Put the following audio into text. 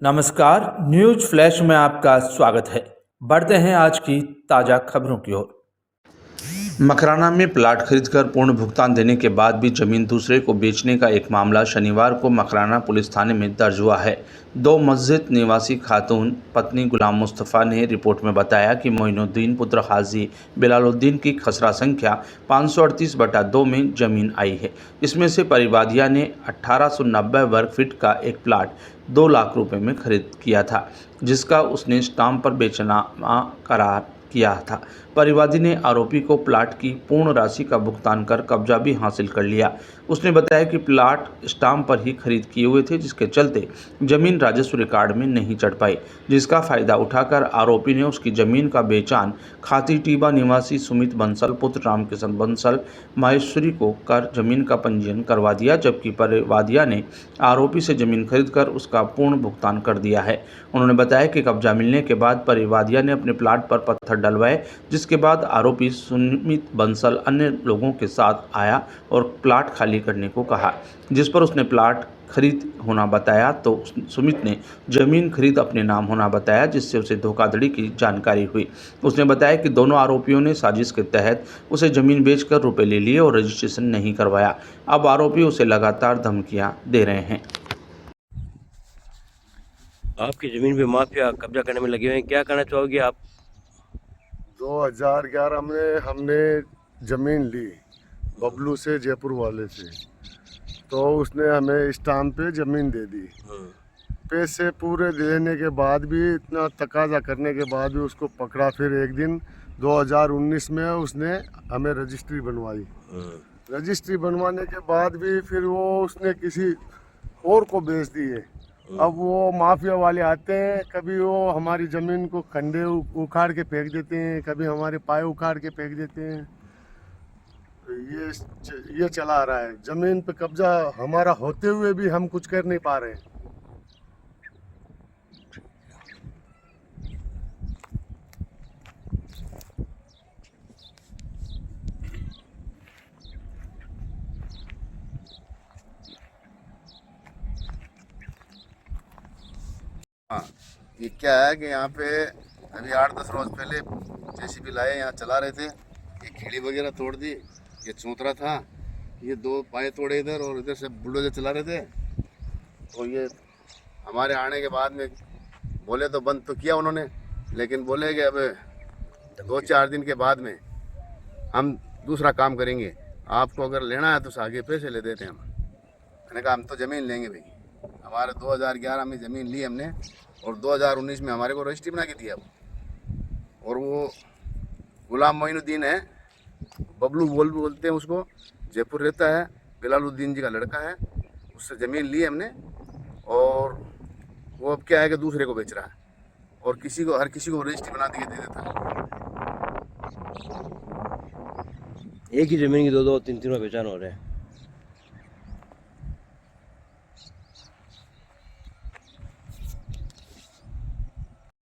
नमस्कार, news flash में आपका स्वागत है। बढ़ते हैं आज की ताज़ा खबरों की ओर। मकराना में प्लाट खरीदकर पूर्ण भुगतान देने के बाद भी जमीन दूसरे को बेचने का एक मामला शनिवार को मकराना पुलिस थाने में दर्ज हुआ है। दो मस्जिद निवासी खातून पत्नी गुलाम मुस्तफ़ा ने रिपोर्ट में बताया कि मोइनुद्दीन पुत्र हाजी बिलालुद्दीन की खसरा संख्या 538/2 में जमीन आई है। इसमें से परिवादिया ने 1890 वर्ग फीट का एक प्लाट 2 लाख रुपए में खरीद किया था, जिसका उसने स्टाम्प पर बेचना करार किया था। परिवादी ने आरोपी को प्लाट की पूर्ण राशि का भुगतान कर कब्जा भी हासिल कर लिया। उसने बताया कि प्लाट स्टाम्प पर ही खरीद किए हुए थे, जिसके चलते जमीन राजस्व रिकॉर्ड में नहीं चढ़ पाई, जिसका फायदा उठाकर आरोपी ने उसकी जमीन का बेचान खाती टीबा निवासी सुमित बंसल पुत्र रामकिशन बंसल माहेश्वरी को कर जमीन का पंजीयन करवा दिया, जबकि परिवादिया ने आरोपी से जमीन खरीदकर उसका पूर्ण भुगतान कर दिया है। उन्होंने बताया कि कब्जा मिलने के बाद परिवादिया ने अपने प्लाट पर पत्थर डलवाए, जिसके बाद आरोपी सुमित बंसल अन्य लोगों के साथ आया और प्लाट खाली करने को कहा, जिस पर उसने प्लाट खरीद होना बताया तो सुमित ने जमीन खरीद अपने नाम होना बताया, जिससे उसे धोखाधड़ी की जानकारी हुई। उसने बताया कि दोनों आरोपियों ने साजिश के तहत उसे जमीन बेचकर रुपए ले लिए और रजिस्ट्रेशन नहीं करवाया। अब आरोपी उसे लगातार धमकियां दे रहे हैं। आपकी ज़मीन पे माफिया कब्जा करने में लगे हुए हैं, क्या कहना चाहोगे आप? 2011 में हमने ज़मीन ली बबलू से, जयपुर वाले से, तो उसने हमें स्टाम्प पे ज़मीन दे दी। पैसे पूरे देने के बाद भी, इतना तकाजा करने के बाद भी उसको पकड़ा। फिर एक दिन 2019 में उसने हमें रजिस्ट्री बनवाई। रजिस्ट्री बनवाने के बाद भी फिर वो उसने किसी और को बेच दिए। अब वो माफिया वाले आते हैं, कभी वो हमारी ज़मीन को खंडे उखाड़ के फेंक देते हैं, कभी हमारे पाए उखाड़ के फेंक देते हैं। तो ये चला रहा है। ज़मीन पे कब्जा हमारा होते हुए भी हम कुछ कर नहीं पा रहे हैं। हाँ, ये क्या है कि यहाँ पे अभी 8-10 रोज पहले जेसीबी लाए, यहाँ चला रहे थे, ये खिड़ी वगैरह तोड़ दी, ये चूतरा था, ये 2 पाए तोड़े इधर, और इधर से बुलडोजर चला रहे थे। तो ये हमारे आने के बाद में बोले तो बंद तो किया उन्होंने, लेकिन बोले कि अब 2-4 दिन के बाद में हम दूसरा काम करेंगे, आपको अगर लेना है तो आगे पैसे ले देते हैं हम। मैंने कहा हम तो ज़मीन लेंगे भाई। हमारे 2011 में ज़मीन ली हमने, और 2019 में हमारे को रजिस्ट्री बना के दिया। और वो गुलाम मोइनुद्दीन है, बबलू बोलते हैं उसको, जयपुर रहता है, बिलालुद्दीन जी का लड़का है। उससे ज़मीन ली हमने, और वो अब क्या है कि दूसरे को बेच रहा है, और हर किसी को रजिस्ट्री बना के दे देता है। एक ही ज़मीन की 2-2 3-3 में पहचान हो रहे हैं।